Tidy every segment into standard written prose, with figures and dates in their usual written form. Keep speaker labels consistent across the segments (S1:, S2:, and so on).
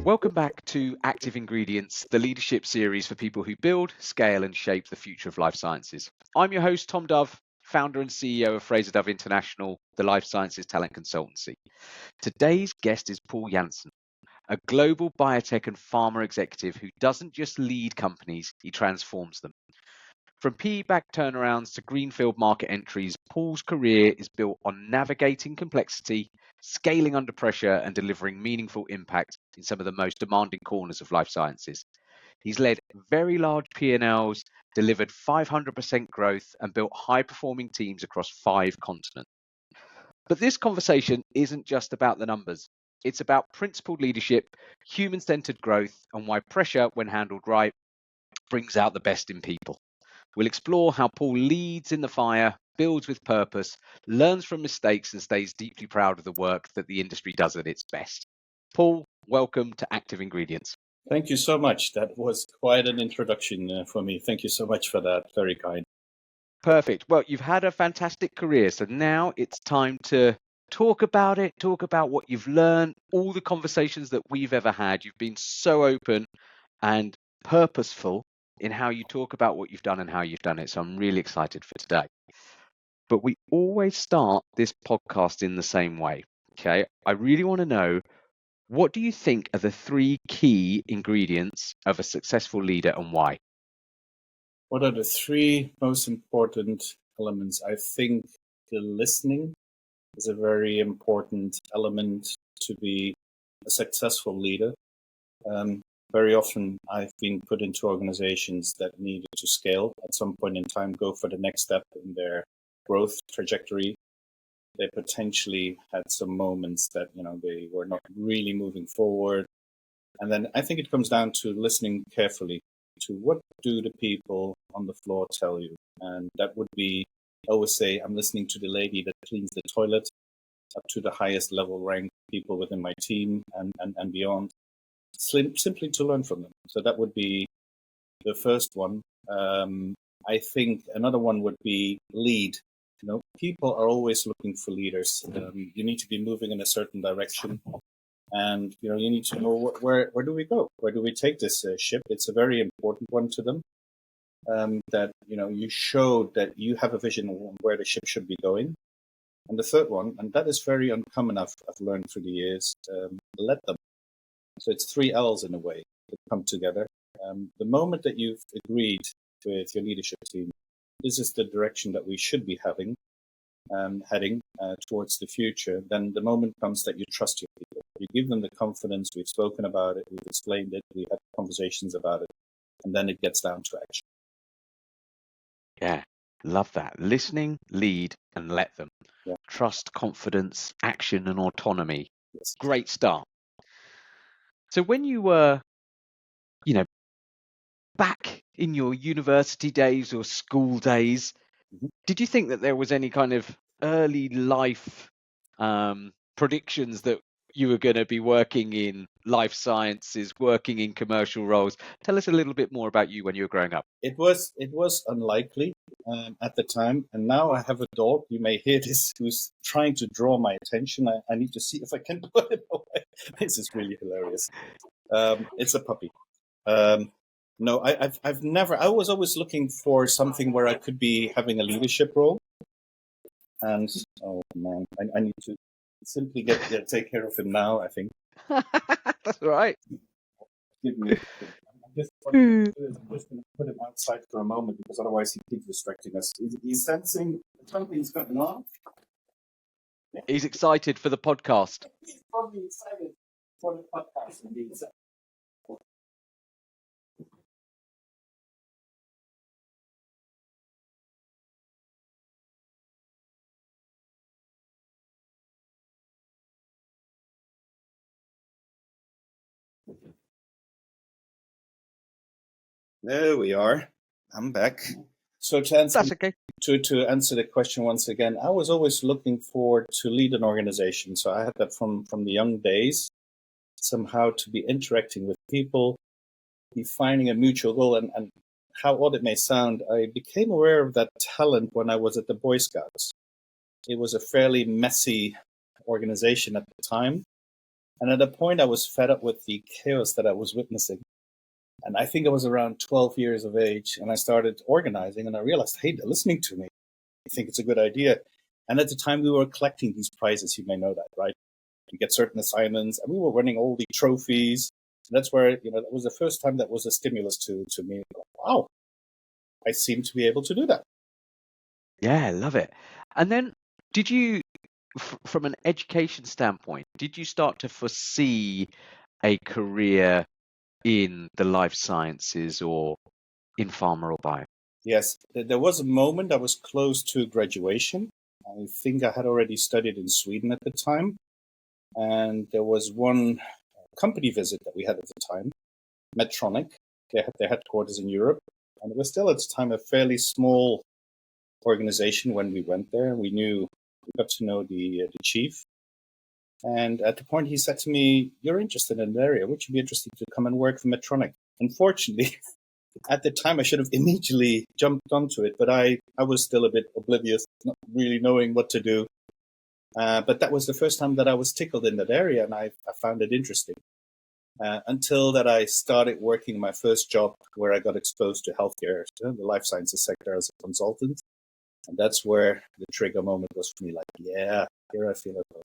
S1: Welcome back to Active Ingredients, the leadership series for people who build, scale, and shape the future of life sciences. I'm your host, Tom Dove, founder and CEO of Fraser Dove International, the life sciences talent consultancy. Today's guest is Paul Janssen, a global biotech and pharma executive who doesn't just lead companies, he transforms them. From PE-backed turnarounds to greenfield market entries, Paul's career is built on navigating complexity, scaling under pressure, and delivering meaningful impact in some of the most demanding corners of life sciences. He's led very large P&Ls, delivered 500% growth, and built high-performing teams across 5 continents. But this conversation isn't just about the numbers. It's about principled leadership, human-centered growth, and why pressure, when handled right, brings out the best in people. We'll explore how Paul leads in the fire, builds with purpose, learns from mistakes, and stays deeply proud of the work that the industry does at its best. Paul, welcome to Active Ingredients.
S2: Thank you so much. That was quite an introduction for me. Thank you so much for that. Very kind.
S1: Perfect. Well, you've had a fantastic career, so now it's time to talk about it, talk about what you've learned, all the conversations that we've ever had. You've been so open and purposeful in how you talk about what you've done and how you've done it. So I'm really excited for today. But we always start this podcast in the same way. Okay. I really want to know, what do you think are the 3 key ingredients of a successful leader and why?
S2: What are the 3 most important elements? I think the listening is a very important element to be a successful leader. Very often I've been put into organizations that needed to scale at some point in time, go for the next step in their growth trajectory. They potentially had some moments that, they were not really moving forward. And then I think it comes down to listening carefully to what do the people on the floor tell you. And that would be, I always say, I'm listening to the lady that cleans the toilet, up to the highest level ranked people within my team and beyond, simply to learn from them. So that would be the first one. I think another one would be lead. People are always looking for leaders. You need to be moving in a certain direction. And, you need to know where do we go? Where do we take this ship? It's a very important one to them. That, you show that you have a vision on where the ship should be going. And the third one, and that is very uncommon, I've learned through the years, let them. So it's 3 L's in a way that come together. The moment that you've agreed with your leadership team, this is the direction that we should be heading towards the future, then the moment comes that you trust your people. You give them the confidence. We've spoken about it. We've explained it. We have conversations about it. And then it gets down to action.
S1: Yeah, love that. Listening, lead, and let them. Yeah. Trust, confidence, action, and autonomy. Yes. Great start. So when you were, back in your university days or school days, did you think that there was any kind of early life predictions that you were going to be working in life sciences, working in commercial roles? Tell us a little bit more about you when you were growing up.
S2: It was unlikely at the time. And now I have a dog, you may hear this, who's trying to draw my attention. I need to see if I can put it away. This is really hilarious. It's a puppy. No, I was always looking for something where I could be having a leadership role. And, oh man, I need to simply take care of him now, I think.
S1: That's all right.
S2: I'm just going to put him outside for a moment because otherwise he keeps distracting us. He's sensing something's going on.
S1: Yeah. He's excited for the podcast.
S2: He's probably excited for the podcast indeed. There we are. I'm back. So to answer the question once again, I was always looking forward to lead an organization. So I had that from the young days, somehow to be interacting with people, defining a mutual goal. And how odd it may sound, I became aware of that talent when I was at the Boy Scouts. It was a fairly messy organization at the time. And at a point, I was fed up with the chaos that I was witnessing. And I think I was around 12 years of age, and I started organizing, and I realized, hey, they're listening to me. I think it's a good idea. And at the time, we were collecting these prizes. You may know that, right? You get certain assignments, and we were winning all the trophies. And that's where, that was the first time that was a stimulus to me. Wow, I seem to be able to do that.
S1: Yeah, love it. And then did you, from an education standpoint, did you start to foresee a career in the life sciences or in pharma or bio?
S2: Yes, there was a moment I was close to graduation. I think I had already studied in Sweden at the time. And there was one company visit that we had at the time, Medtronic. They had their headquarters in Europe. And it was still at the time a fairly small organization when we went there. We got to know the chief. And at the point he said to me, "You're interested in that area. Would you be interested to come and work for Medtronic?" Unfortunately, at the time I should have immediately jumped onto it, but I was still a bit oblivious, not really knowing what to do. But that was the first time that I was tickled in that area, and I found it interesting. Until that I started working my first job where I got exposed to healthcare, the life sciences sector as a consultant. And that's where the trigger moment was for me, like, yeah, here I feel it.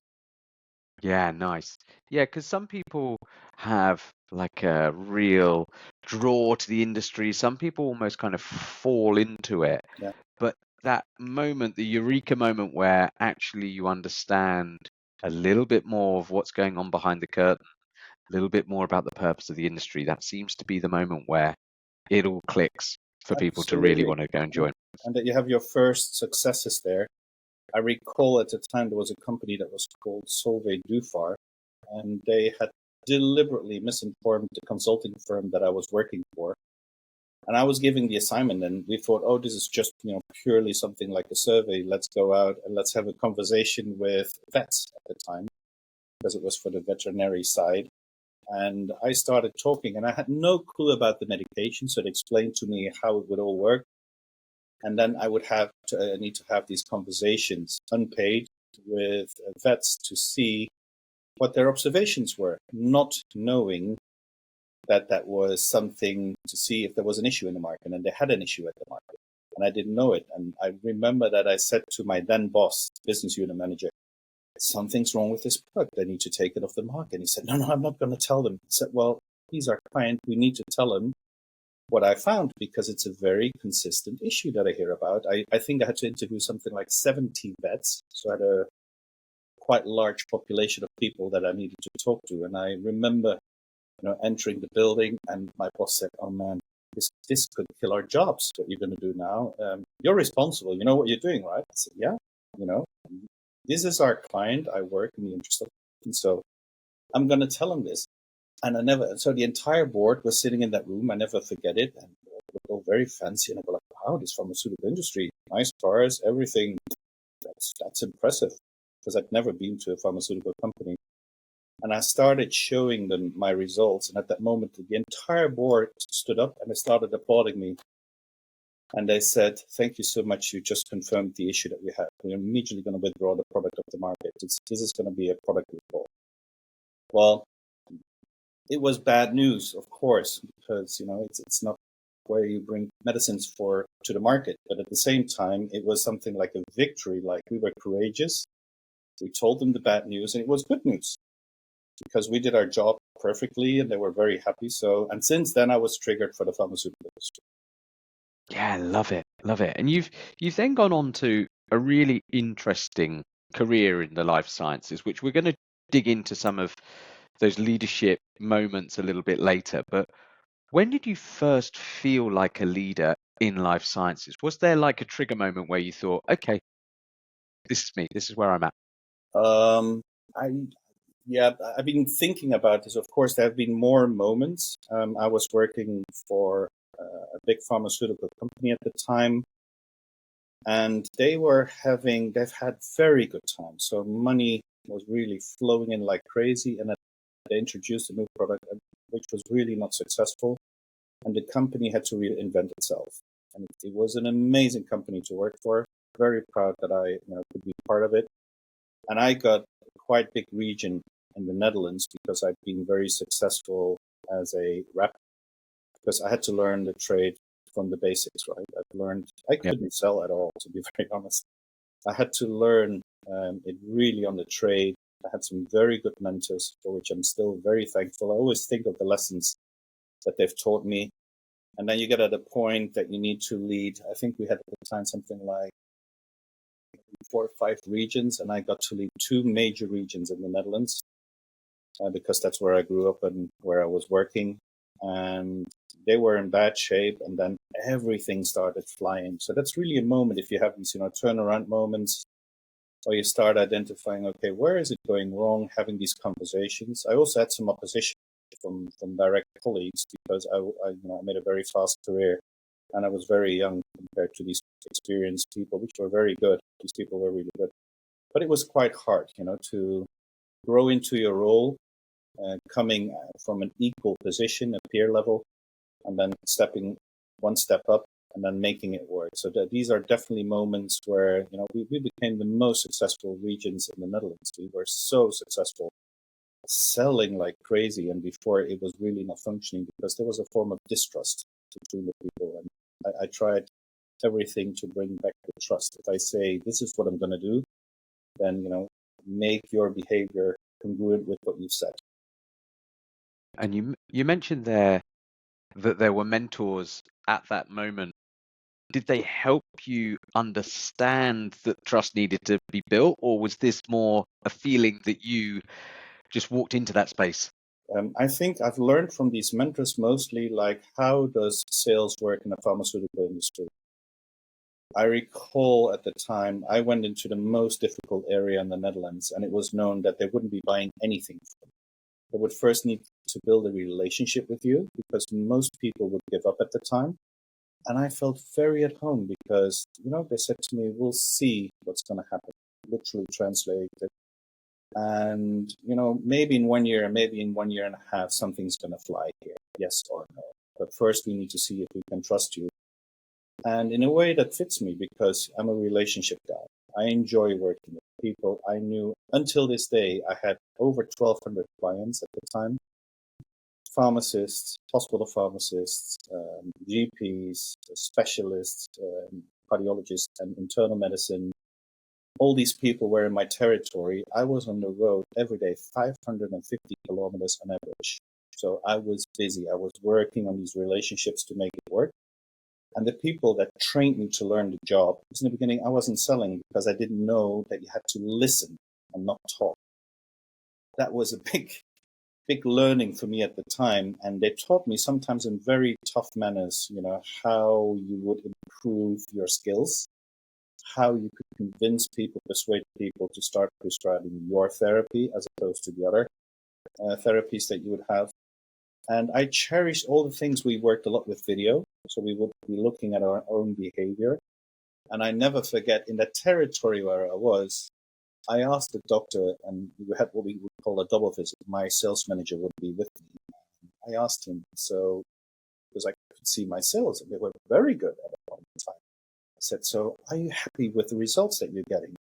S1: Yeah, nice. Yeah, because some people have like a real draw to the industry. Some people almost kind of fall into it.
S2: Yeah.
S1: But that moment, the eureka moment where actually you understand a little bit more of what's going on behind the curtain, a little bit more about the purpose of the industry, that seems to be the moment where it all clicks for people to really
S2: Absolutely.
S1: want to go and join.
S2: And that you have your first successes there. I recall at the time there was a company that was called Solvay Dufar, and they had deliberately misinformed the consulting firm that I was working for. And I was giving the assignment, and we thought, oh, this is just purely something like a survey. Let's go out and let's have a conversation with vets at the time, because it was for the veterinary side. And I started talking, and I had no clue about the medication, so it explained to me how it would all work. And then I would need to have these conversations unpaid with vets to see what their observations were, not knowing that was something to see if there was an issue in the market, and they had an issue at the market, and I didn't know it. And I remember that I said to my then boss, business unit manager, "Something's wrong with this product. They need to take it off the market." And he said, "No, I'm not going to tell them." I said, "Well, he's our client. We need to tell him what I found, because it's a very consistent issue that I hear about." I think I had to interview something like 70 vets, so I had a quite large population of people that I needed to talk to. And I remember entering the building, and my boss said, "Oh man, this could kill our jobs. What you're going to do now? You're responsible. You know what you're doing, right?" I said, "Yeah, this is our client. I work in the interest of, and so I'm going to tell him this." And so the entire board was sitting in that room. I never forget it. And it was all very fancy. And I go like, "Wow, this pharmaceutical industry, nice cars, everything. That's impressive." Because I'd never been to a pharmaceutical company. And I started showing them my results. And at that moment, the entire board stood up and they started applauding me. And they said, "Thank you so much. You just confirmed the issue that we have. We're immediately going to withdraw the product of the market. This is going to be a product recall." Well, it was bad news, of course, because it's not where you bring medicines to the market. But at the same time, it was something like a victory. Like, we were courageous. We told them the bad news, and it was good news, because we did our job perfectly, and they were very happy. So, and since then, I was triggered for the pharmaceutical industry.
S1: Yeah, love it, love it. And you've then gone on to a really interesting career in the life sciences, which we're going to dig into some of those leadership moments a little bit later. But when did you first feel like a leader in life sciences? Was there like a trigger moment where you thought, okay, this is me, this is where I'm at?
S2: I've been thinking about this. Of course, there have been more moments. I was working for a big pharmaceutical company at the time, and they've had very good times. So money was really flowing in like crazy, and they introduced a new product, which was really not successful, and the company had to reinvent itself. And it was an amazing company to work for. Very proud that I could be part of it. And I got a quite big region in the Netherlands because I'd been very successful as a rep, because I had to learn the trade from the basics, right? I couldn't sell at all, to be very honest. I had to learn it really on the trade. I had some very good mentors for which I'm still very thankful. I always think of the lessons that they've taught me. And then you get at a point that you need to lead. I think we had at the time something like 4 or 5 regions, and I got to lead 2 major regions in the Netherlands because that's where I grew up and where I was working. And they were in bad shape, and then everything started flying. So that's really a moment, if you have these, turnaround moments, or you start identifying, okay, where is it going wrong, having these conversations. I also had some opposition from direct colleagues because I made a very fast career, and I was very young compared to these experienced people, which were very good. These people were really good. But it was quite hard, to grow into your role, coming from an equal position, a peer level, and then stepping one step up and then making it work. So these are definitely moments where, we became the most successful regions in the Netherlands. We were so successful, selling like crazy, and before it was really not functioning because there was a form of distrust between the people. And I tried everything to bring back the trust. If I say, this is what I'm going to do, then, make your behavior congruent with what you've said.
S1: And you mentioned there that there were mentors at that moment. Did they help you understand that trust needed to be built, or was this more a feeling that you just walked into that space?
S2: I think I've learned from these mentors mostly, like, how does sales work in the pharmaceutical industry? I recall at the time I went into the most difficult area in the Netherlands, and it was known that they wouldn't be buying anything from you. They would first need to build a relationship with you because most people would give up at the time. And I felt very at home because, they said to me, we'll see what's going to happen, literally translated. And, maybe in 1 year, maybe in 1 year and a half, something's going to fly here, yes or no. But first we need to see if we can trust you. And in a way that fits me because I'm a relationship guy. I enjoy working with people. I knew until this day, I had over 1,200 clients at the time. Pharmacists, hospital pharmacists, GPs, specialists, cardiologists, and internal medicine. All these people were in my territory. I was on the road every day, 550 kilometers on average. So I was busy. I was working on these relationships to make it work. And the people that trained me to learn the job, because in the beginning I wasn't selling because I didn't know that you had to listen and not talk. That was a big learning for me at the time. And they taught me sometimes in very tough manners, how you would improve your skills, how you could convince people, persuade people to start prescribing your therapy as opposed to the other therapies that you would have. And I cherished all the things. We worked a lot with video, so we would be looking at our own behavior. And I never forget, in that territory where I was, I asked the doctor, and we had what we would call a double visit. My sales manager would be with me. I asked him, so, because I could see my sales, and they were very good at that point in time. I said, so are you happy with the results that you're getting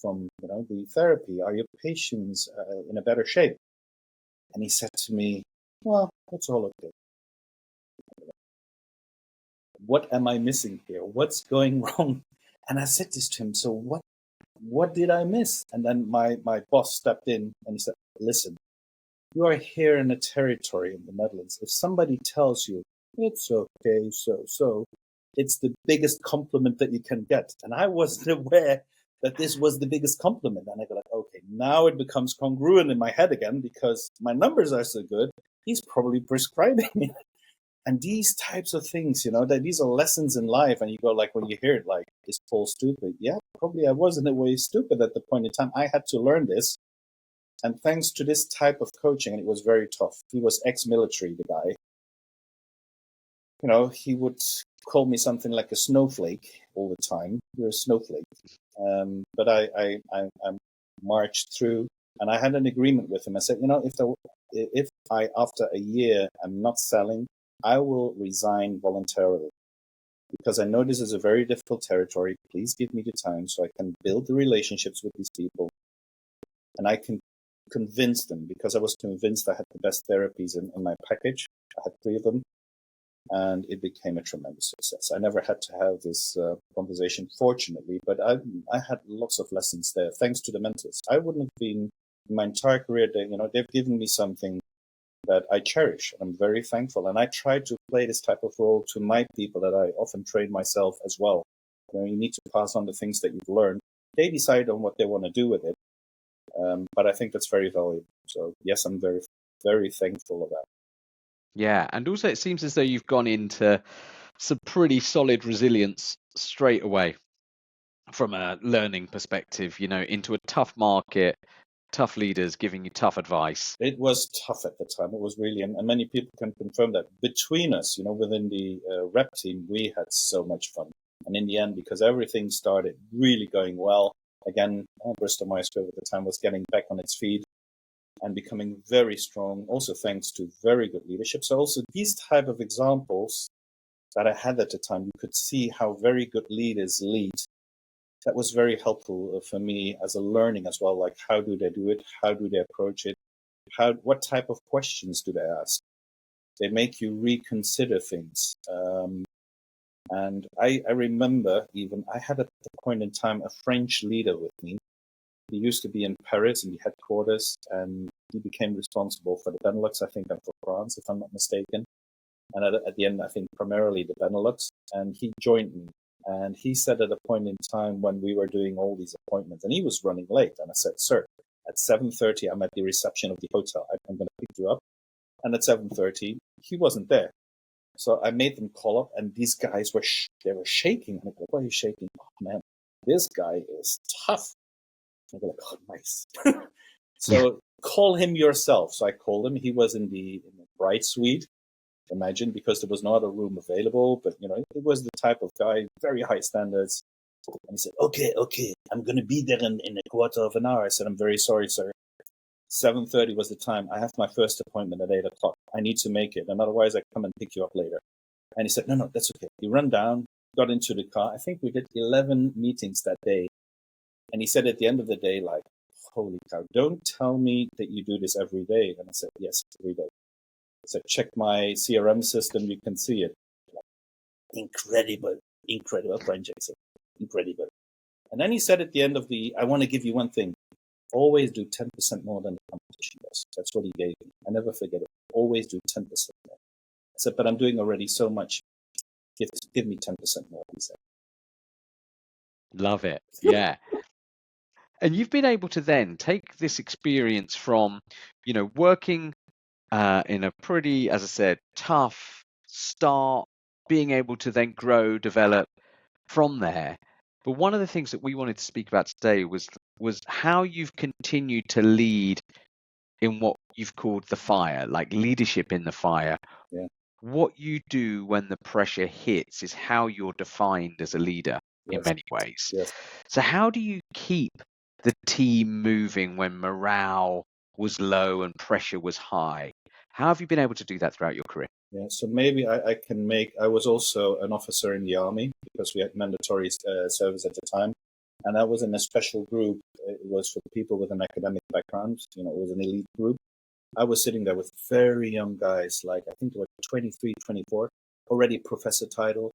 S2: from, the therapy? Are your patients in a better shape? And he said to me, well, it's all okay. What am I missing here? What's going wrong? And I said this to him, so what did I miss? And then my boss stepped in and he said, listen, you are here in a territory in the Netherlands. If somebody tells you it's okay, so, it's the biggest compliment that you can get. And I wasn't aware that this was the biggest compliment. And I go like, okay, now it becomes congruent in my head again because my numbers are so good. He's probably prescribing me. And these types of things, that these are lessons in life. And you go like, when you hear it, like, is Paul stupid? Yeah, probably I was in a way stupid at the point in time. I had to learn this. And thanks to this type of coaching, and it was very tough. He was ex-military, the guy. He would call me something like a snowflake all the time. You're a snowflake. But I marched through, and I had an agreement with him. I said, if I, after a year, am not selling, I will resign voluntarily because I know this is a very difficult territory. Please give me the time so I can build the relationships with these people and I can convince them, because I was convinced I had the best therapies in my package. I had 3 of them, and it became a tremendous success. I never had to have this conversation, fortunately, but I had lots of lessons there, thanks to the mentors. I wouldn't have been, in my entire career, they've given me something that I cherish, and I'm very thankful. And I try to play this type of role to my people that I often train myself as well. You need to pass on the things that you've learned. They decide on what they want to do with it. But I think that's very valuable. So yes, I'm very, very thankful of that.
S1: Yeah, and also it seems as though you've gone into some pretty solid resilience straight away from a learning perspective, into a tough market, tough leaders giving you tough advice.
S2: It was tough at the time. It was really, and many people can confirm that between us, within the rep team, we had so much fun. And in the end, because everything started really going well, again, Bristol Myers Squibb at the time was getting back on its feet and becoming very strong, also thanks to very good leadership. So also these type of examples that I had at the time, you could see how very good leaders lead. That was very helpful for me as a learning as well. Like, how do they do it? How do they approach it? What type of questions do they ask? They make you reconsider things. And I remember even, I had at the point in time a French leader with me. He used to be in Paris in the headquarters, and he became responsible for the Benelux, I think, and for France, if I'm not mistaken. And at the end, I think primarily the Benelux. And he joined me. And he said at a point in time when we were doing all these appointments, and he was running late. And I said, sir, at 7:30, I'm at the reception of the hotel. I'm going to pick you up. And at 7:30, he wasn't there. So I made them call up, and these guys were shaking. And I go, why are you shaking? Oh, man, this guy is tough. And I go like, oh, nice. So call him yourself. So I called him. He was in the bright suite. Imagine, because there was no other room available, but it was the type of guy, very high standards. And he said, okay, I'm going to be there in a quarter of an hour. I said, I'm very sorry, sir. 7:30 was the time. I have my first appointment at 8 o'clock. I need to make it, and otherwise I come and pick you up later. And he said, no, that's okay. He ran down, got into the car. I think we did 11 meetings that day. And he said at the end of the day, like, holy cow, don't tell me that you do this every day. And I said, yes, every day. So check my CRM system, you can see it. Incredible French accent. Incredible. And then he said at the end of I want to give you one thing. Always do 10% more than the competition does. That's what he gave me. I never forget it. Always do 10% more. I said, but I'm doing already so much. Give me 10% more, he said.
S1: Love it. Yeah. And you've been able to then take this experience from, working in a pretty, as I said, tough start, being able to then grow, develop from there. But one of the things that we wanted to speak about today was how you've continued to lead in what you've called the fire, like leadership in the fire.
S2: Yeah.
S1: What you do when the pressure hits is how you're defined as a leader in many ways.
S2: Yes.
S1: So how do you keep the team moving when morale was low and pressure was high? How have you been able to do that throughout your career?
S2: Yeah, so maybe I was also an officer in the army because we had mandatory service at the time. And I was in a special group. It was for people with an academic background. It was an elite group. I was sitting there with very young guys, like I think they were 23, 24, already professor title.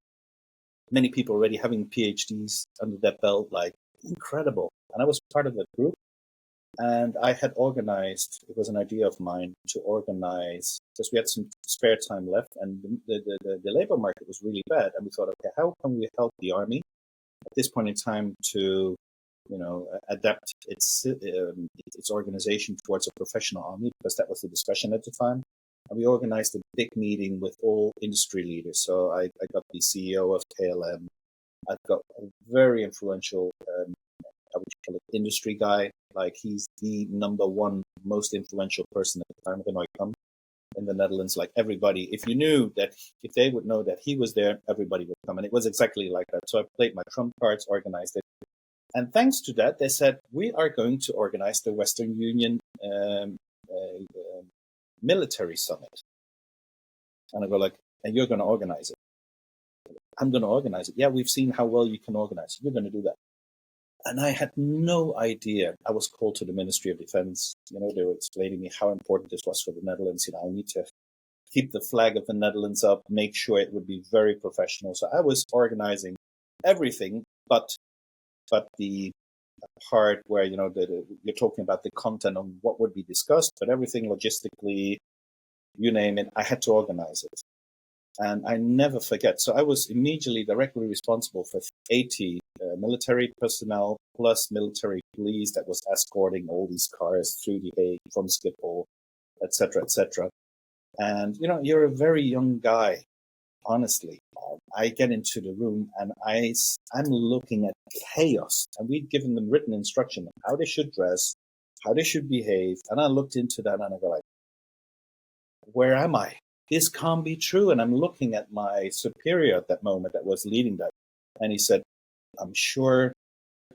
S2: Many people already having PhDs under their belt, like incredible. And I was part of that group. And I had organized, it was an idea of mine to organize, because we had some spare time left and the labor market was really bad. And we thought, okay, how can we help the army at this point in time to, adapt its organization towards a professional army, because that was the discussion at the time. And we organized a big meeting with all industry leaders. So I got the CEO of KLM. I've got a very influential, industry guy. Like he's the number one most influential person at the time when I come in the Netherlands. Like everybody, if they would know that he was there, everybody would come. And it was exactly like that. So I played my trump cards, organized it. And thanks to that, they said, we are going to organize the Western Union military summit. And I go like, and you're going to organize it? I'm going to organize it. Yeah, we've seen how well you can organize it. You're going to do that. And I had no idea. I was called to the Ministry of Defense. They were explaining me how important this was for the Netherlands. I need to keep the flag of the Netherlands up, make sure it would be very professional. So I was organizing everything, but the part where you're talking about the content of what would be discussed, but everything logistically, you name it, I had to organize it. And I never forget. So I was immediately directly responsible for 80 military personnel plus military police that was escorting all these cars through the Hague from Schiphol, etc., etc. And you're a very young guy, honestly. I get into the room and I'm looking at chaos. And we'd given them written instruction on how they should dress, how they should behave. And I looked into that and I go like, where am I? This can't be true. And I'm looking at my superior at that moment that was leading that. And he said, I'm sure,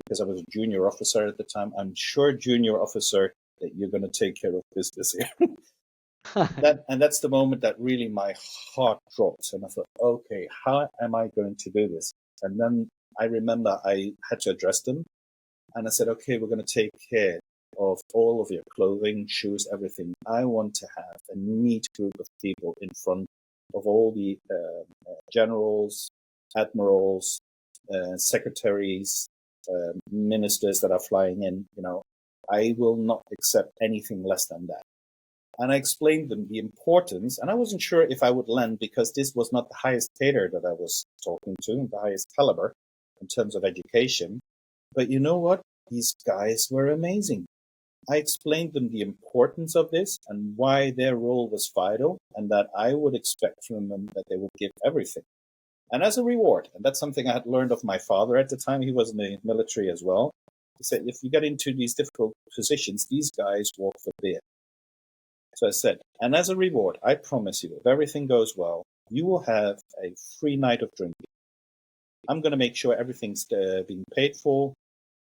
S2: because I was a junior officer at the time, I'm sure, junior officer, that you're going to take care of business here. And that's the moment that really my heart dropped. And I thought, okay, how am I going to do this? And then I remember I had to address them. And I said, okay, we're going to take care of all of your clothing, shoes, everything. I want to have a neat group of people in front of all the generals, admirals, secretaries, ministers that are flying in. I will not accept anything less than that. And I explained them the importance, and I wasn't sure if I would land because this was not the highest cadre that I was talking to, the highest caliber in terms of education. But you know what? These guys were amazing. I explained them the importance of this and why their role was vital, and that I would expect from them that they would give everything. And as a reward, and that's something I had learned of my father at the time, he was in the military as well. He said, if you get into these difficult positions, these guys walk for beer. So I said, and as a reward, I promise you, if everything goes well, you will have a free night of drinking. I'm going to make sure everything's being paid for.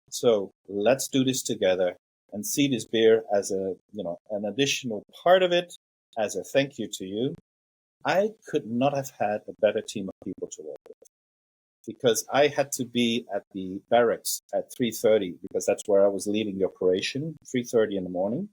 S2: So let's do this together and see this beer as an additional part of it, as a thank you to you. I could not have had a better team of people to work with, because I had to be at the barracks at 3:30 because that's where I was leading the operation, 3:30 in the morning.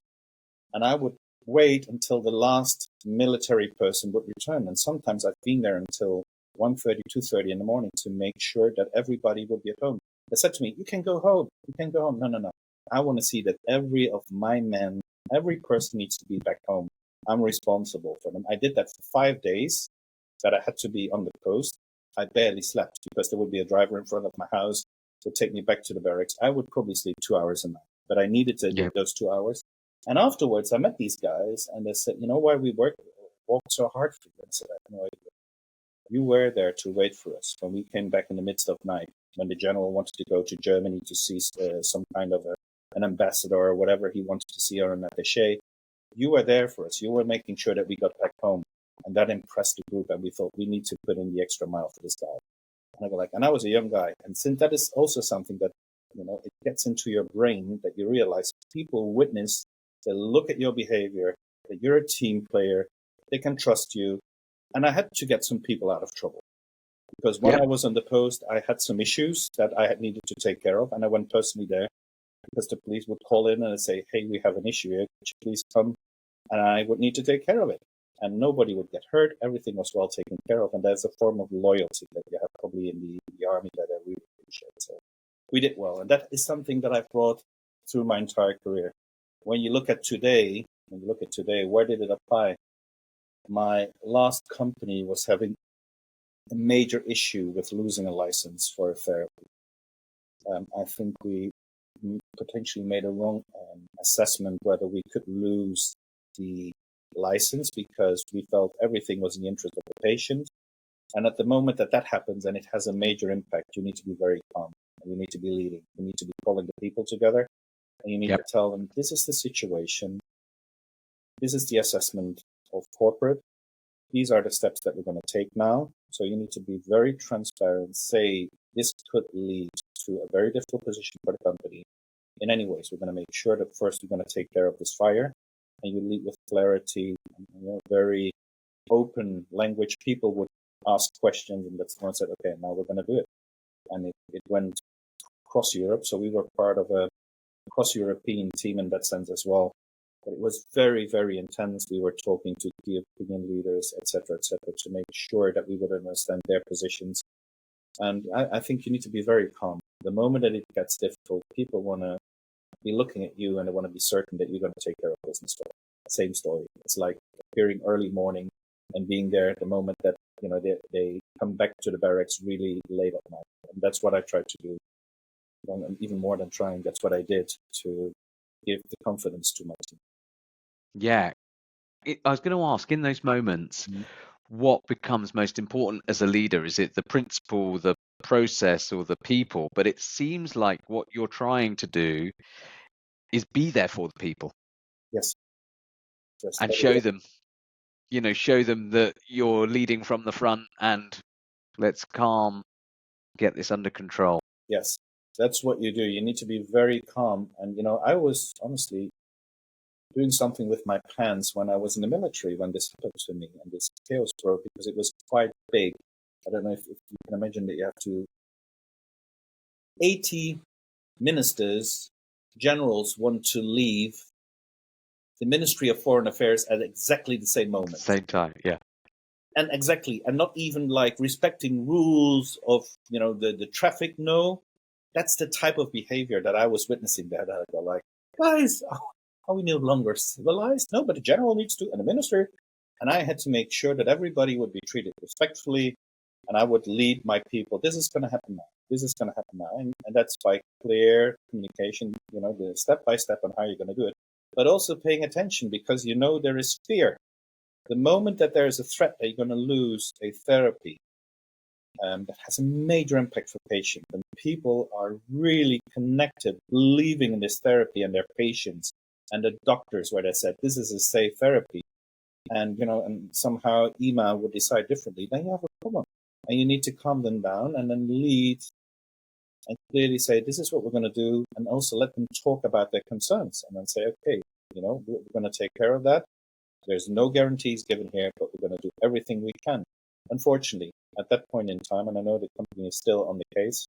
S2: And I would wait until the last military person would return. And sometimes I've been there until 1:30, 2:30 in the morning to make sure that everybody would be at home. They said to me, you can go home. You can go home. No. I want to see that every of my men, every person needs to be back home. I'm responsible for them. I did that for 5 days that I had to be on the coast. I barely slept because there would be a driver in front of my house to take me back to the barracks. I would probably sleep 2 hours a night, but I needed to get those 2 hours. And afterwards, I met these guys and they said, you know why we walk so hard for you? And I said, I have no idea. You were there to wait for us when we came back in the midst of night, when the general wanted to go to Germany to see some kind of an ambassador or whatever he wanted to see, or an attaché. You were there for us. You were making sure that we got back home. And that impressed the group. And we thought we need to put in the extra mile for this guy. And I go like, and I was a young guy. And since that is also something that, it gets into your brain, that you realize people witness, they look at your behavior, that you're a team player, they can trust you. And I had to get some people out of trouble. Because when I was on the post, I had some issues that I had needed to take care of. And I went personally there because the police would call in and say, hey, we have an issue here. Could you please come? And I would need to take care of it. And nobody would get hurt. Everything was well taken care of. And there's a form of loyalty that you have probably in the army that I really appreciate. So we did well. And that is something that I've brought through my entire career. When you look at today, where did it apply? My last company was having a major issue with losing a license for a therapy. I think we potentially made a wrong assessment whether we could lose the license because we felt everything was in the interest of the patient. And at the moment that happens and it has a major impact, you need to be very calm. And you need to be leading. You need to be calling the people together. And you need to tell them, this is the situation. This is the assessment of corporate. These are the steps that we're going to take now. So you need to be very transparent, say this could lead to a very difficult position for the company. In any ways, we're going to make sure that first we're going to take care of this fire, and you lead with clarity, and, very open language. People would ask questions, and that's when I said, okay, now we're going to do it. And it went across Europe. So we were part of a cross-European team in that sense as well. But it was very, very intense. We were talking to key opinion leaders, et cetera, to make sure that we would understand their positions. And I think you need to be very calm. The moment that it gets difficult, people want to be looking at you and they want to be certain that you're going to take care of business for them. Same story. It's like appearing early morning and being there at the moment that, you know, they come back to the barracks really late at night. And that's what I tried to do. And even more than trying, that's what I did to give the confidence to my team.
S1: Yeah. I was going to ask, in those moments,
S2: Mhm.
S1: what becomes most important as a leader? Is it the principle, the process, or the people? But it seems like what you're trying to do is be there for the people
S2: Yes. Yes.
S1: and show them, show them that you're leading from the front and let's get this under control.
S2: Yes. That's what you do. You need to be very calm. And, you know, I was honestly doing something with my pants when I was in the military when this happened to me and this chaos broke because it was quite big. I don't know if you can imagine that you have to 80 ministers, generals want to leave the Ministry of Foreign Affairs at exactly the same moment.
S1: Same time, yeah.
S2: And exactly, and not even like respecting rules of, you know, the traffic. No, that's the type of behavior that I was witnessing there. That I go like, guys, are we no longer civilized? No, but the general needs to, and the minister. And I had to make sure that everybody would be treated respectfully, and I would lead my people. This is going to happen now. This is going to happen now. And that's by clear communication, you know, the step by step on how you're going to do it, but also paying attention because, you know, there is fear. The moment that there is a threat that you're going to lose a therapy that has a major impact for patients, and people are really connected, believing in this therapy and their patients and the doctors where they said, this is a safe therapy. And, you know, and somehow EMA would decide differently, then you have a problem. And you need to calm them down and then lead and clearly say, this is what we're going to do. And also let them talk about their concerns and then say, okay, you know, we're going to take care of that. There's no guarantees given here, but we're going to do everything we can. Unfortunately, at that point in time, and I know the company is still on the case,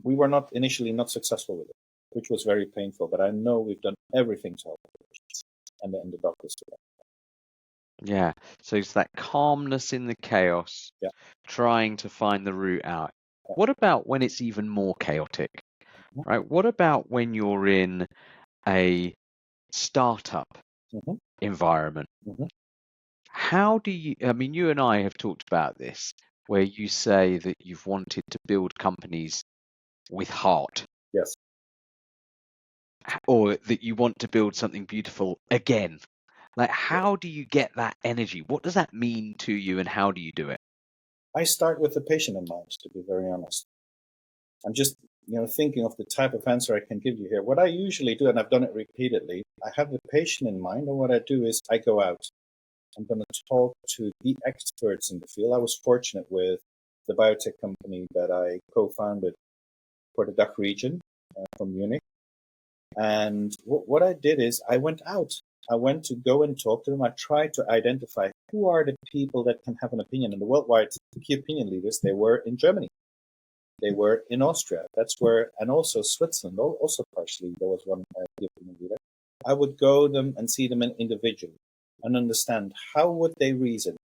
S2: we were not initially not successful with it, which was very painful. But I know we've done everything to help the patients and the doctors today.
S1: Yeah. So it's that calmness in the chaos,
S2: Yeah.
S1: trying to find the route out.
S2: Yeah.
S1: What about when it's even more chaotic?
S2: Mhm.
S1: Right? What about when you're in a startup
S2: Mhm.
S1: environment?
S2: Mhm.
S1: How do you, I mean, you and I have talked about this, where you say that you've wanted to build companies with heart,
S2: Yes.
S1: or that you want to build something beautiful again. Like, how do you get that energy? What does that mean to you, and how do you do it?
S2: I start with the patient in mind, to be very honest. I'm just, you know, thinking of the type of answer I can give you here. What I usually do, and I've done it repeatedly, I have the patient in mind, and what I do is I go out. I'm going to talk to the experts in the field. I was fortunate with the biotech company that I co-founded for the DACH region from Munich. And what I did is I went out. I went to go and talk to them. I tried to identify who are the people that can have an opinion. And the worldwide key opinion leaders, they were in Germany. They were in Austria. That's where, and also Switzerland, also partially, there was one key opinion leader. I would go them and see them individually and understand how would they reason.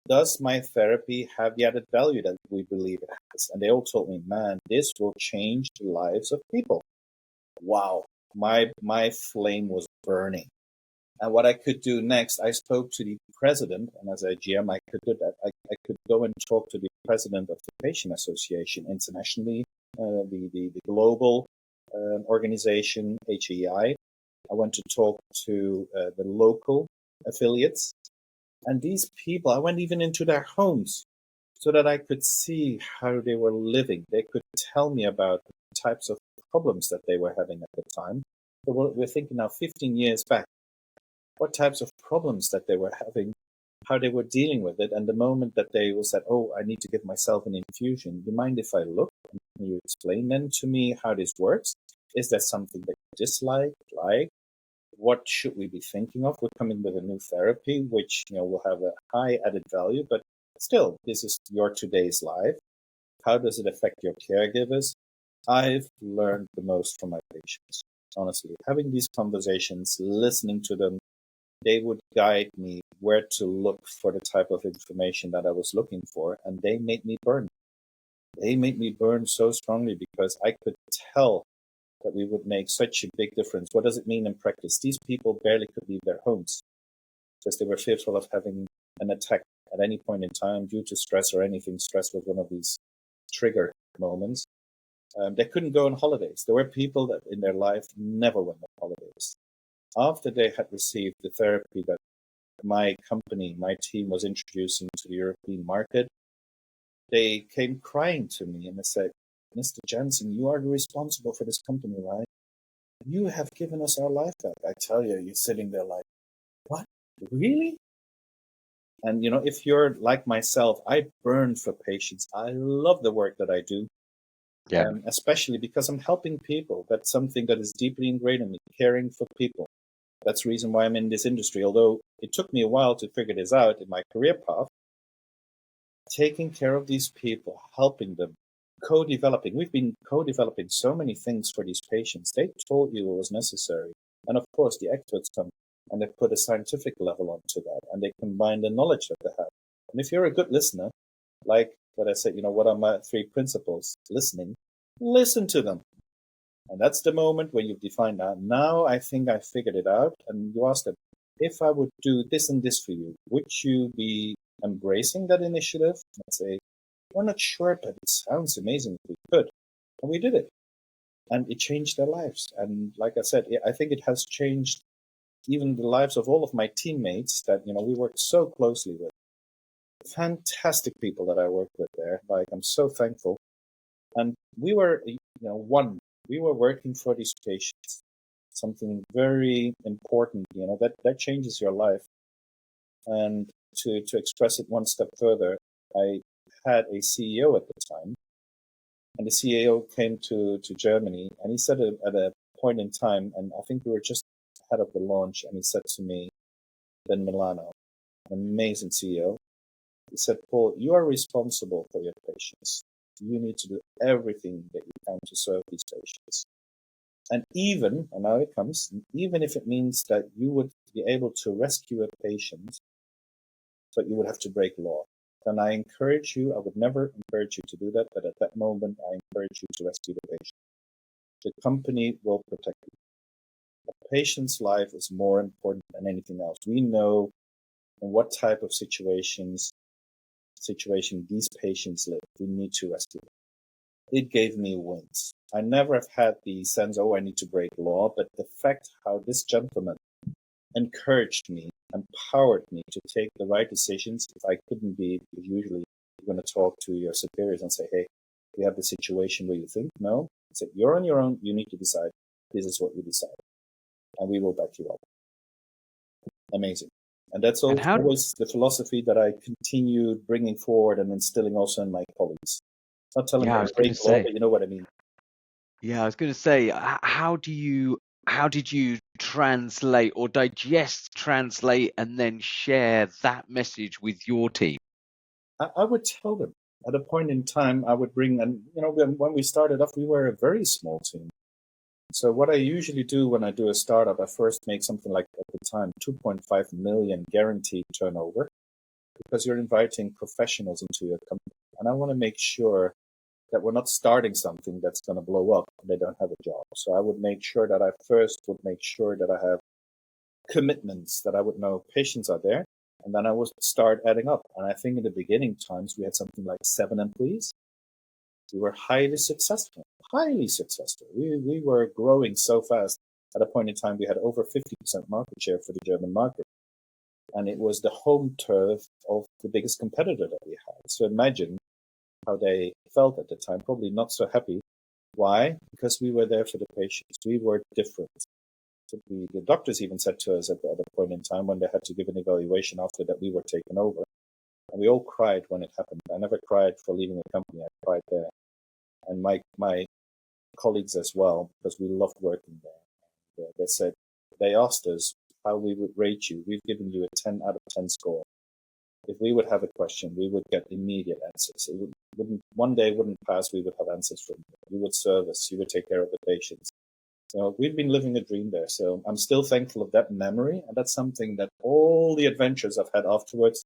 S2: Does my therapy have the added value that we believe it has? And they all told me, man, this will change the lives of people. Wow. My flame was burning. And what I could do next, I spoke to the president, and as a GM, I could do that. I could go and talk to the president of the Patient Association internationally, the global organization, HEI. I went to talk to the local affiliates. And these people, I went even into their homes so that I could see how they were living. They could tell me about the types of problems that they were having at the time. So we're thinking now 15 years back, what types of problems that they were having, how they were dealing with it. And the moment that they said, oh, I need to give myself an infusion, do you mind if I look? Can you explain then to me how this works? Is there something that you dislike, like? What should we be thinking of? We're coming with a new therapy, which, you know, will have a high added value, but still, this is your today's life. How does it affect your caregivers? I've learned the most from my patients, honestly. Having these conversations, listening to them, they would guide me where to look for the type of information that I was looking for, and they made me burn. They made me burn so strongly because I could tell that we would make such a big difference. What does it mean in practice? These people barely could leave their homes because they were fearful of having an attack at any point in time due to stress or anything. Stress was one of these trigger moments. They couldn't go on holidays. There were people that in their life never went on holidays. After they had received the therapy that my company, my team was introducing to the European market, they came crying to me and they said, Mr. Janssen, you are responsible for this company, right? You have given us our life back. I tell you, you're sitting there like, what? Really? And, if you're like myself, I burn for patients. I love the work that I do,
S1: Yeah.
S2: especially because I'm helping people. That's something that is deeply ingrained in me, caring for people. That's the reason why I'm in this industry. Although it took me a while to figure this out in my career path, taking care of these people, helping them, co-developing. We've been co-developing so many things for these patients. They told you what was necessary. And of course, the experts come and they put a scientific level onto that and they combine the knowledge that they have. And if you're a good listener, like what I said, what are my 3 principles? Listening, listen to them. And that's the moment when you've defined that. Now I think I figured it out. And you ask them, if I would do this and this for you, would you be embracing that initiative? I'd say, we're not sure, but it sounds amazing if we could. And we did it. And it changed their lives. And like I said, I think it has changed even the lives of all of my teammates that, we worked so closely with. Fantastic people that I worked with there. Like, I'm so thankful. And we were, we were working for these patients. Something very important, that changes your life. And to express it one step further, I had a CEO at the time, and the CEO came to Germany, and he said at a point in time, and I think we were just ahead of the launch, and he said to me, Ben Milano, an amazing CEO, he said, Paul, you are responsible for your patients. You need to do everything that you can to serve these patients. And now it comes, even if it means that you would be able to rescue a patient, but you would have to break law. And I encourage you, I would never encourage you to do that, but at that moment, I encourage you to rescue the patient. The company will protect you. The patient's life is more important than anything else. We know in what type of situation these patients live. We need to rescue them. It gave me wings. I never have had the sense, I need to break law, but the fact how this gentleman encouraged me, empowered me to take the right decisions if I couldn't be, because usually you're going to talk to your superiors and say, hey, we have the situation where you think, no, I said, you're on your own, you need to decide, this is what you decide, and we will back you up. Amazing. And that's always the philosophy that I continued bringing forward and instilling also in my colleagues. Not telling them to break law, but you know what I mean.
S1: Yeah, I was going to say, how did you translate or translate, and then share that message with your team?
S2: I would tell them at a point in time. I would bring, and when we started off, we were a very small team. So what I usually do when I do a startup, I first make something like, at the time, 2.5 million guaranteed turnover, because you're inviting professionals into your company. And I want to make sure that we're not starting something that's going to blow up and they don't have a job. So I would make sure that I first would make sure that I have commitments, that I would know patients are there, and then I would start adding up. And I think in the beginning times, we had something like 7 employees. We were highly successful. We were growing so fast. At a point in time, we had over 50% market share for the German market. And it was the home turf of the biggest competitor that we had. So imagine how they felt at the time, probably not so happy. Why? Because we were there for the patients. We were different. The doctors even said to us at a point in time when they had to give an evaluation after that we were taken over. And we all cried when it happened. I never cried for leaving the company. I cried there. And my colleagues as well, because we loved working there. They asked us how we would rate you. We've given you a 10 out of 10 score. if we would have a question, we would get immediate answers. One day wouldn't pass, we would have answers from you. You would serve us, you would take care of the patients. So we've been living a dream there. So I'm still thankful of that memory. And that's something that all the adventures I've had afterwards,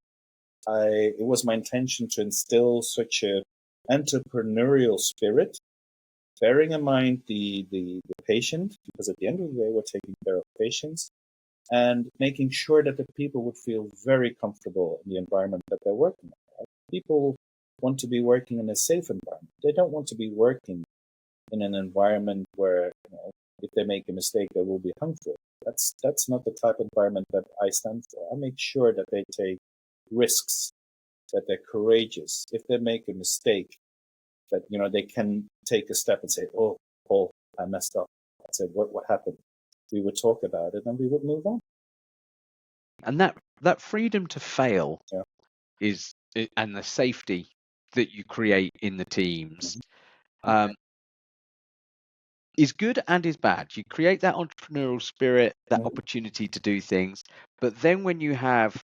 S2: it was my intention to instill such a entrepreneurial spirit, bearing in mind the patient, because at the end of the day, we're taking care of patients, and making sure that the people would feel very comfortable in the environment that they're working in. Right? People want to be working in a safe environment. They don't want to be working in an environment where, if they make a mistake, they will be hung for it. That's not the type of environment that I stand for. I make sure that they take risks, that they're courageous. If they make a mistake, that they can take a step and say, "Oh, Paul, I messed up." I said, "What happened?" We would talk about it, and we would move on.
S1: And that freedom to fail
S2: Yeah.
S1: and the safety that you create in the teams is good and is bad. You create that entrepreneurial spirit, that opportunity to do things, but then when you have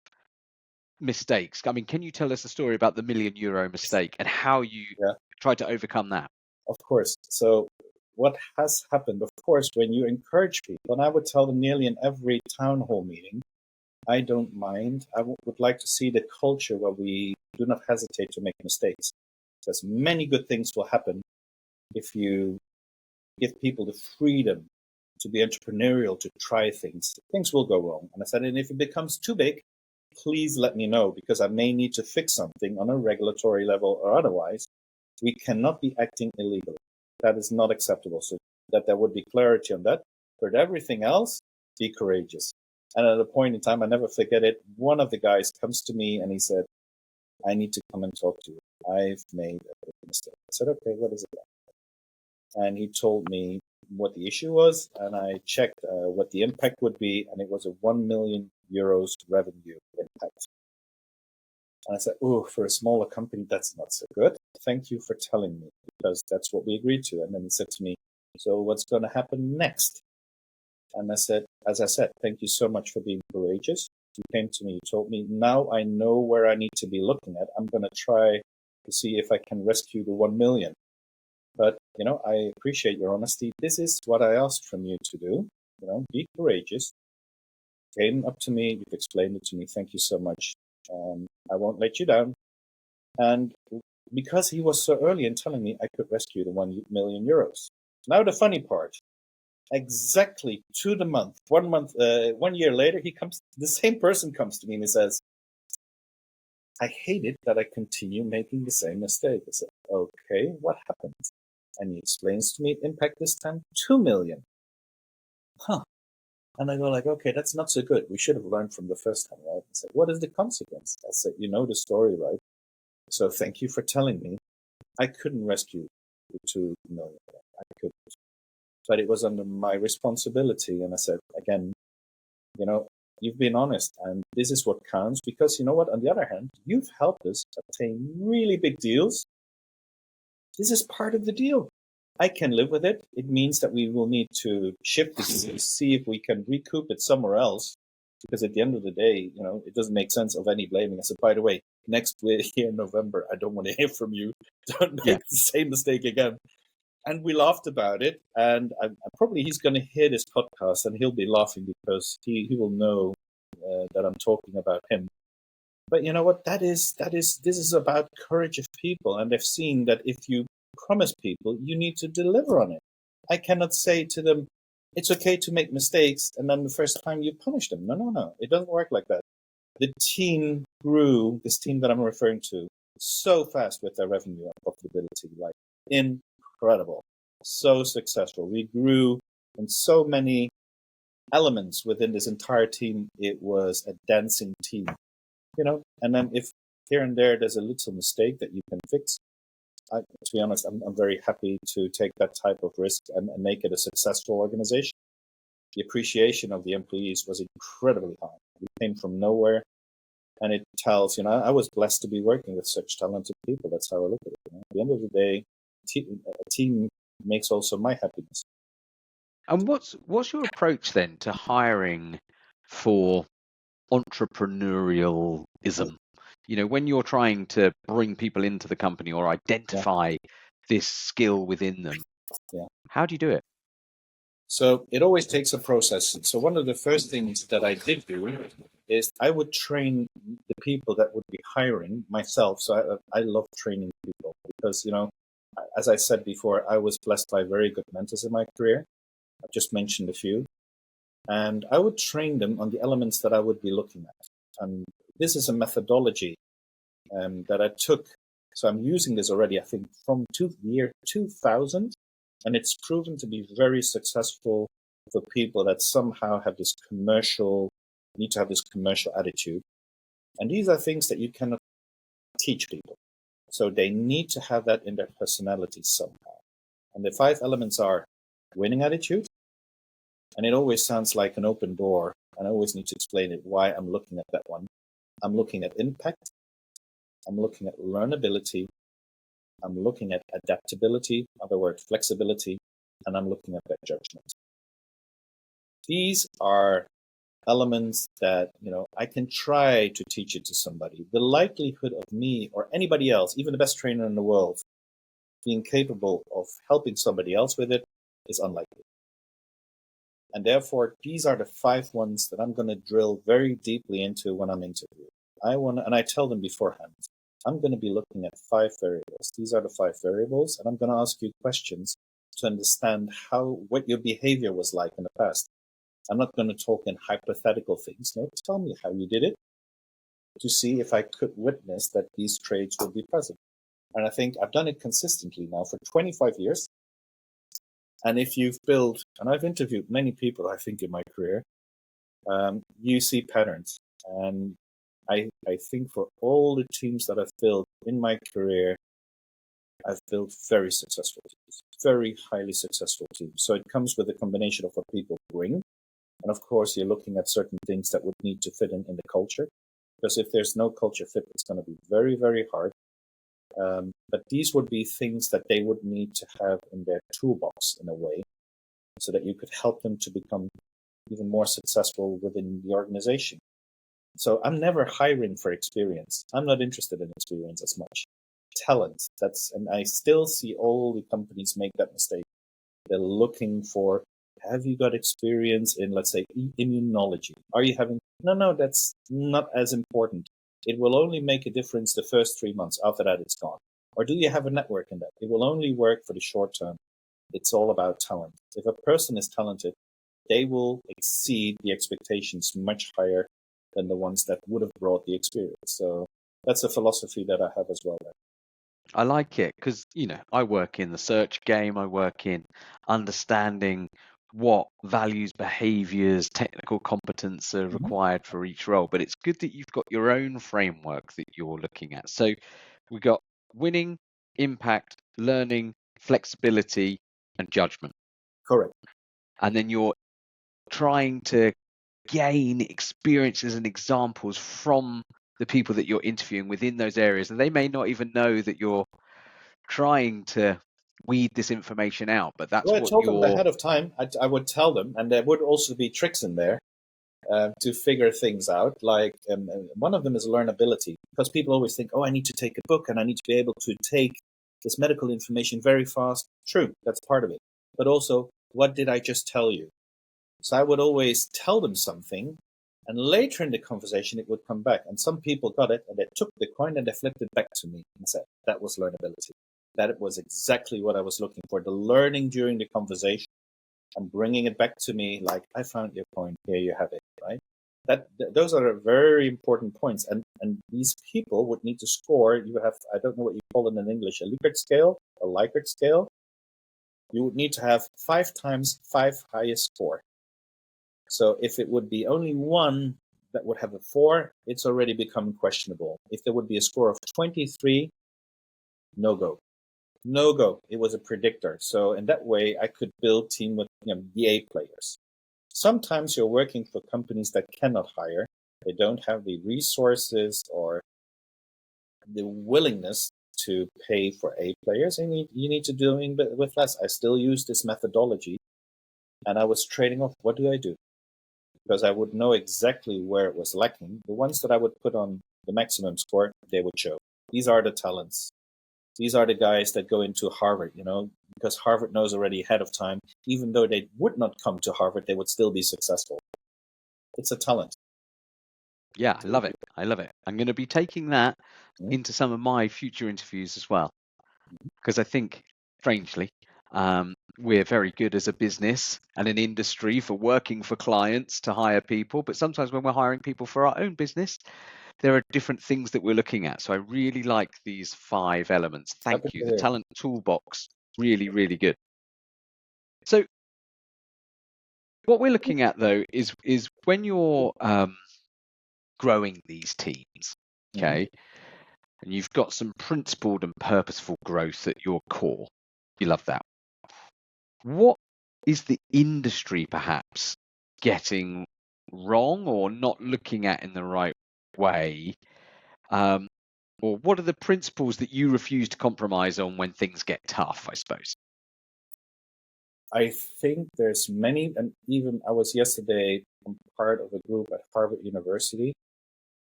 S1: mistakes, I mean, can you tell us a story about the €1 million mistake and how you tried to overcome that?
S2: Of course. So what has happened, of course, when you encourage people, and I would tell them nearly in every town hall meeting, I don't mind. I would like to see the culture where we do not hesitate to make mistakes. Because many good things will happen if you give people the freedom to be entrepreneurial, to try things. Things will go wrong. And I said, and if it becomes too big, please let me know, because I may need to fix something on a regulatory level or otherwise. We cannot be acting illegally. That is not acceptable. So that there would be clarity on that. For everything else, be courageous. And at a point in time, I never forget it, one of the guys comes to me and he said, "I need to come and talk to you. I've made a big mistake." I said, "Okay, what is it?" And he told me what the issue was, and I checked what the impact would be, and it was a €1 million revenue impact. And I said, "Oh, for a smaller company, that's not so good. Thank you for telling me, because that's what we agreed to." And then he said to me, "So what's going to happen next?" And I said, as I said, "Thank you so much for being courageous. You came to me, you told me, now I know where I need to be looking at. I'm going to try to see if I can rescue the 1 million. But, I appreciate your honesty. This is what I asked from you to do. Be courageous. Came up to me, you've explained it to me. Thank you so much. I won't let you down." And because he was so early in telling me, I could rescue the €1 million. Now the funny part, exactly to the month, 1 year later, the same person comes to me and he says, "I hate it that I continue making the same mistake." I said, "Okay, what happened?" And he explains to me, impact this time, 2 million. And I go like, "Okay, that's not so good. We should have learned from the first time, right?" I said, "What is the consequence?" I said, "You know the story, right? So thank you for telling me. I couldn't rescue the 2 million. I couldn't. But it was under my responsibility." And I said, again, you've been honest, and this is what counts, because you know what? On the other hand, you've helped us obtain really big deals. This is part of the deal. I can live with it. It means that we will need to shift this to see if we can recoup it somewhere else, because at the end of the day, it doesn't make sense of any blaming. I said, "By the way, next year in November, I don't want to hear from you. Don't make the same mistake again." And we laughed about it. And probably he's going to hear this podcast and he'll be laughing, because he will know that I'm talking about him. But you know what? This is about courage of people. And they've seen that if you promise people, you need to deliver on it. I cannot say to them, it's okay to make mistakes, and then the first time you punish them. No. It doesn't work like that. The team grew, this team that I'm referring to, so fast with their revenue and profitability, like incredible, so successful. We grew in so many elements within this entire team. It was a dancing team, and then if here and there's a little mistake that you can fix, to be honest, I'm very happy to take that type of risk and make it a successful organization. The appreciation of the employees was incredibly high. We came from nowhere, and it tells, I was blessed to be working with such talented people. That's how I look at it. At the end of the day, a team makes also my happiness.
S1: And what's your approach then to hiring for entrepreneurialism? when you're trying to bring people into the company or identify this skill within them, how do you do it?
S2: So it always takes a process. So one of the first things that I did do is I would train the people that would be hiring myself. So I love training people because, as I said before, I was blessed by very good mentors in my career. I've just mentioned a few. And I would train them on the elements that I would be looking at. And this is a methodology that I took. So I'm using this already, I think, from the year 2000. And it's proven to be very successful for people that somehow have this need to have this commercial attitude. And these are things that you cannot teach people. So they need to have that in their personality somehow. And the 5 elements are winning attitude. And it always sounds like an open door. And I always need to explain it why I'm looking at that one. I'm looking at impact. I'm looking at learnability. I'm looking at adaptability, in other words, flexibility, and I'm looking at their judgment. These are elements that, I can try to teach it to somebody. The likelihood of me or anybody else, even the best trainer in the world, being capable of helping somebody else with it is unlikely. And therefore, these are the 5 ones that I'm going to drill very deeply into when I'm interviewing. And I tell them beforehand, I'm going to be looking at 5 variables. These are the 5 variables, and I'm going to ask you questions to understand what your behavior was like in the past. I'm not going to talk in hypothetical things. No, tell me how you did it to see if I could witness that these traits will be present. And I think I've done it consistently now for 25 years. And if you've built, and I've interviewed many people, I think, in my career, you see patterns. And I think for all the teams that I've built in my career, I've built very successful teams, very highly successful teams. So it comes with a combination of what people bring. And of course, you're looking at certain things that would need to fit in the culture. Because if there's no culture fit, it's going to be very, very hard. But these would be things that they would need to have in their toolbox in a way, so that you could help them to become even more successful within the organization. So I'm never hiring for experience. I'm not interested in experience as much. Talent, and I still see all the companies make that mistake. They're looking for, have you got experience in, let's say, immunology? Are you having, no, that's not as important. It will only make a difference the first 3 months. After that, it's gone. Or do you have a network in that? It will only work for the short term. It's all about talent. If a person is talented, they will exceed the expectations much higher than the ones that would have brought the experience. So that's a philosophy that I have as well.
S1: I like it because, I work in the search game. I work in understanding what values, behaviors, technical competence are required for each role. But it's good that you've got your own framework that you're looking at. So we've got winning, impact, learning, flexibility, and judgment.
S2: Correct.
S1: And then you're trying to gain experiences and examples from the people that you're interviewing within those areas, and they may not even know that you're trying to weed this information out, but that's
S2: I
S1: what
S2: told them ahead of time. I would tell them, and there would also be tricks in there to figure things out. Like one of them is learnability, because people always think, I need to take a book and I need to be able to take this medical information very fast. True, that's part of it. But also, what did I just tell you? So I would always tell them something, and later in the conversation, it would come back. And some people got it, and they took the coin and they flipped it back to me and said, that was learnability. That was exactly what I was looking for. The learning during the conversation and bringing it back to me, like, I found your point, here you have it, right? Those are very important points. And these people would need to score. You have, I don't know what you call it in English, a Likert scale, a Likert scale. You would need to have 5 times 5 highest score. So if it would be only one that would have a 4, it's already become questionable. If there would be a score of 23, no go. No go. It was a predictor. So in that way, I could build team with the A players. Sometimes you're working for companies that cannot hire. They don't have the resources or the willingness to pay for A players, and you need to do it with less. I still use this methodology, and I was trading off. What do I do? Because I would know exactly where it was lacking. The ones that I would put on the maximum score, they would show. These are the talents. These are the guys that go into Harvard, because Harvard knows already ahead of time, even though they would not come to Harvard, they would still be successful. It's a talent.
S1: Yeah, I love it. I love it. I'm going to be taking that
S2: Mhm.
S1: into some of my future interviews as well, because I think, strangely, we're very good as a business and an industry for working for clients to hire people. But sometimes when we're hiring people for our own business, there are different things that we're looking at. So I really like these 5 elements. Thank
S2: Happy
S1: you.
S2: to
S1: The
S2: hear.
S1: talent toolbox, really, really good. So what we're looking at though is when you're growing these teams, okay, and you've got some principled and purposeful growth at your core. You love that. What is the industry perhaps getting wrong or not looking at in the right way? Or what are the principles that you refuse to compromise on when things get tough, I suppose?
S2: I think there's many, and even I was yesterday part of a group at Harvard University,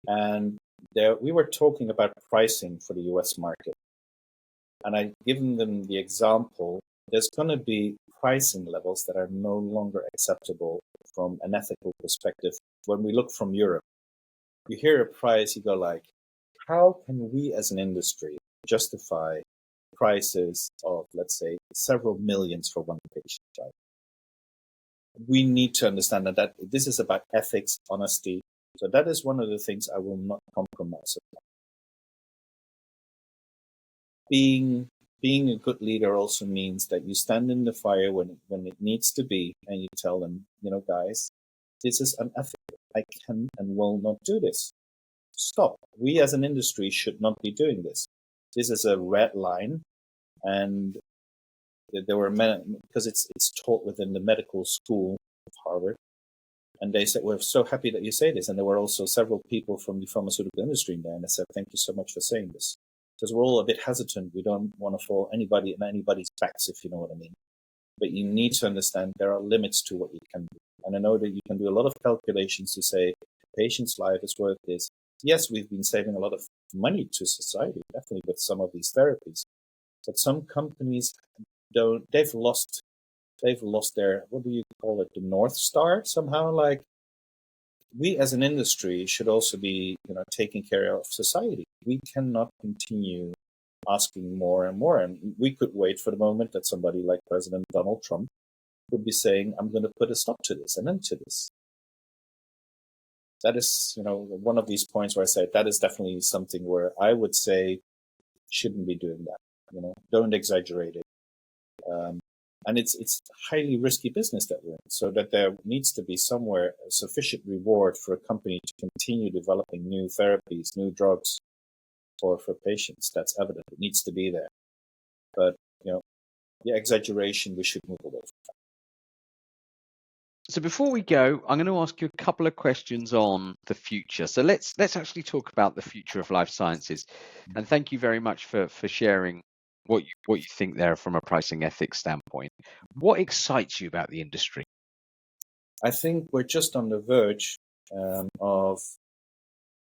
S2: and there we were talking about pricing for the US market. And I've given them the example, there's going to be pricing levels that are no longer acceptable from an ethical perspective. When we look from Europe, you hear a price, you go like, how can we as an industry justify prices of, let's say, several millions for one patient, right? We need to understand that this is about ethics, honesty. So that is one of the things I will not compromise upon. Being a good leader also means that you stand in the fire when it needs to be, and you tell them, guys, this is unethical. I can and will not do this. Stop. We as an industry should not be doing this. This is a red line, and there were many, because it's taught within the medical school of Harvard, and they said, we're so happy that you say this. And there were also several people from the pharmaceutical industry in there, and they said, thank you so much for saying this. Because we're all a bit hesitant. We don't want to fall anybody in anybody's backs, if you know what I mean. But you need to understand there are limits to what you can do. And I know that you can do a lot of calculations to say a patient's life is worth this. Yes, we've been saving a lot of money to society, definitely with some of these therapies. But some companies they've lost their, what do you call it, the North Star somehow. Like, we as an industry should also be, taking care of society. We cannot continue asking more and more. And we could wait for the moment that somebody like President Donald Trump would be saying, I'm going to put a stop to this, an end to this. That is, one of these points where I say that is definitely something where I would say shouldn't be doing that. Don't exaggerate it. And it's highly risky business that we're in, so that there needs to be somewhere a sufficient reward for a company to continue developing new therapies, new drugs for patients. That's evident. It needs to be there. But, the exaggeration, we should move away from that.
S1: So before we go, I'm going to ask you a couple of questions on the future. So let's actually talk about the future of life sciences. And thank you very much for sharing what you think there from a pricing ethics standpoint. What excites you about the industry?
S2: I think we're just on the verge of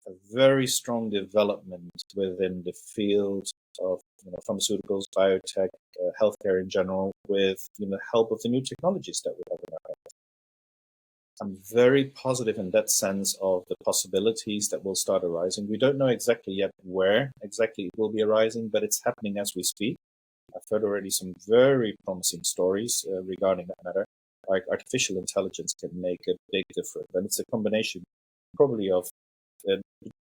S2: a very strong development within the field of pharmaceuticals, biotech, healthcare in general, with the help of the new technologies that we have in our hands. I'm very positive in that sense of the possibilities that will start arising. We don't know exactly yet where exactly it will be arising, but it's happening as we speak. I've heard already some very promising stories regarding that matter. Like, artificial intelligence can make a big difference. And it's a combination probably of,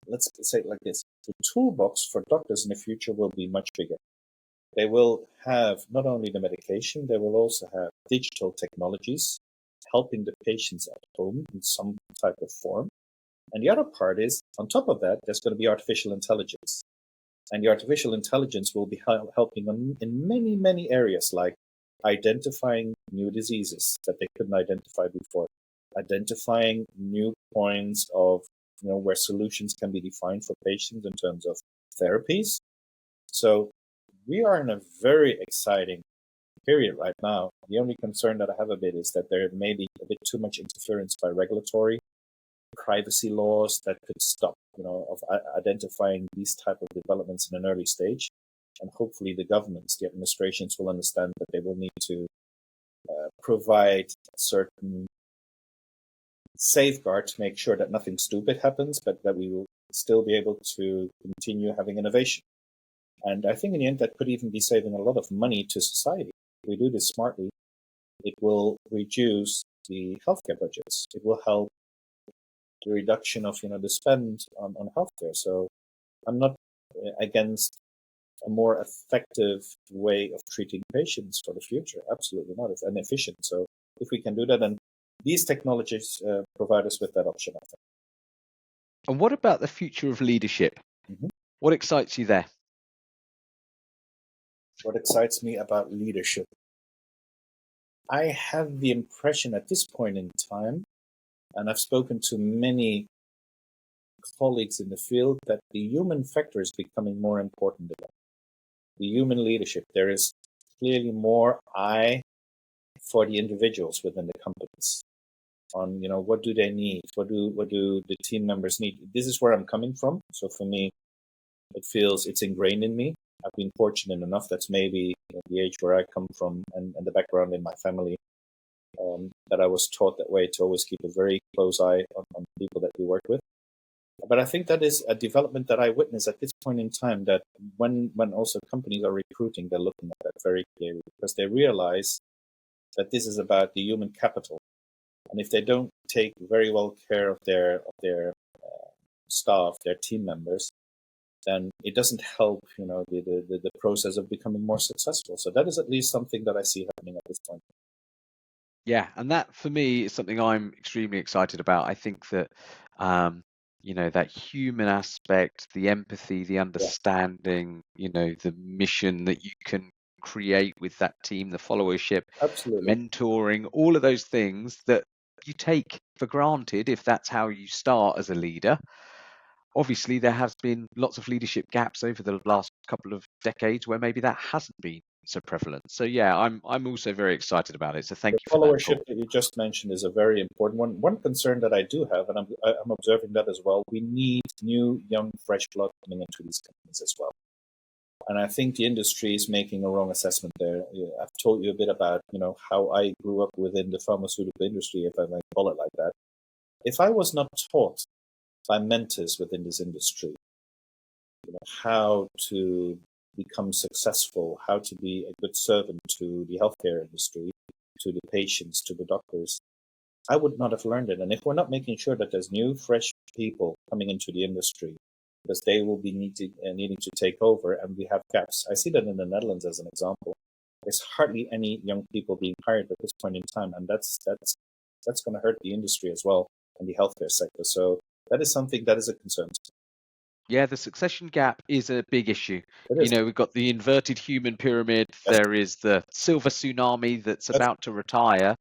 S2: let's say it like this, the toolbox for doctors in the future will be much bigger. They will have not only the medication, they will also have digital technologies helping the patients at home in some type of form. And the other part is, on top of that, there's going to be artificial intelligence. And the artificial intelligence will be helping them in many, many areas, like identifying new diseases that they couldn't identify before, identifying new points of, where solutions can be defined for patients in terms of therapies. So we are in a very exciting period right now. The only concern that I have a bit is that there may be a bit too much interference by regulatory privacy laws that could stop, of identifying these type of developments in an early stage. And hopefully the governments, the administrations will understand that they will need to provide certain safeguard to make sure that nothing stupid happens, but that we will still be able to continue having innovation. And I think in the end, that could even be saving a lot of money to society. If we do this smartly, it will reduce the healthcare budgets. It will help the reduction of, the spend on healthcare. So I'm not against a more effective way of treating patients for the future. Absolutely not. It's inefficient. So if we can do that, then these technologies provide us with that option, I think.
S1: And what about the future of leadership?
S2: Mm-hmm.
S1: What excites you there?
S2: What excites me about leadership? I have the impression at this point in time, and I've spoken to many colleagues in the field, that the human factor is becoming more important again. The human leadership, there is clearly more eye for the individuals within the companies on, what do they need? What do the team members need? This is where I'm coming from. So for me, it feels it's ingrained in me. I've been fortunate enough. That's maybe the age where I come from and the background in my family, that I was taught that way, to always keep a very close eye on people that we work with. But I think that is a development that I witness at this point in time, that when also companies are recruiting, they're looking at that very clearly, because they realize that this is about the human capital. And if they don't take very well care of their staff, their team members, then it doesn't help, the process of becoming more successful. So that is at least something that I see happening at this point.
S1: Yeah, and that for me is something I'm extremely excited about. I think that that human aspect, the empathy, the understanding, the mission that you can create with that team, the followership,
S2: Absolutely.
S1: mentoring, all of those things that you take for granted if that's how you start as a leader. Obviously, there has been lots of leadership gaps over the last couple of decades where maybe that hasn't been so prevalent. So yeah, I'm also very excited about it. So thank you for that,
S2: followership
S1: Paul.
S2: that you just mentioned is a very important one. One concern that I do have, and I'm observing that as well, we need new, young, fresh blood coming into these companies as well. And I think the industry is making a wrong assessment there. I've told you a bit about, how I grew up within the pharmaceutical industry, if I may call it like that. If I was not taught by mentors within this industry, how to become successful, how to be a good servant to the healthcare industry, to the patients, to the doctors, I would not have learned it. And if we're not making sure that there's new, fresh people coming into the industry, because they will be needing to take over, and we have gaps. I see that in the Netherlands as an example. There's hardly any young people being hired at this point in time, and that's going to hurt the industry as well, and the healthcare sector. So that is something that is a concern.
S1: Yeah, the succession gap is a big issue.
S2: It is.
S1: We've got the inverted human pyramid.
S2: Yes.
S1: There is the silver tsunami that's about to retire.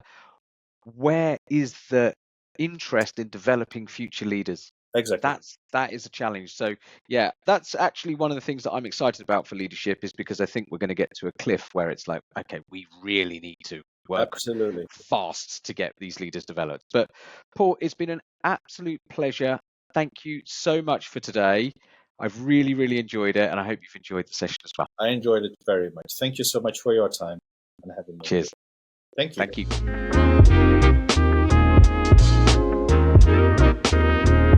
S1: Where is the interest in developing future leaders?
S2: Exactly.
S1: That is a challenge. So yeah, that's actually one of the things that I'm excited about for leadership, is because I think we're going to get to a cliff where it's like, okay, we really need to work
S2: Absolutely
S1: fast to get these leaders developed. But Paul, it's been an absolute pleasure. Thank you so much for today. I've really, really enjoyed it, and I hope you've enjoyed the session as well.
S2: I enjoyed it very much. Thank you so much for your time and having me.
S1: Cheers.
S2: Thank you.
S1: Thank you.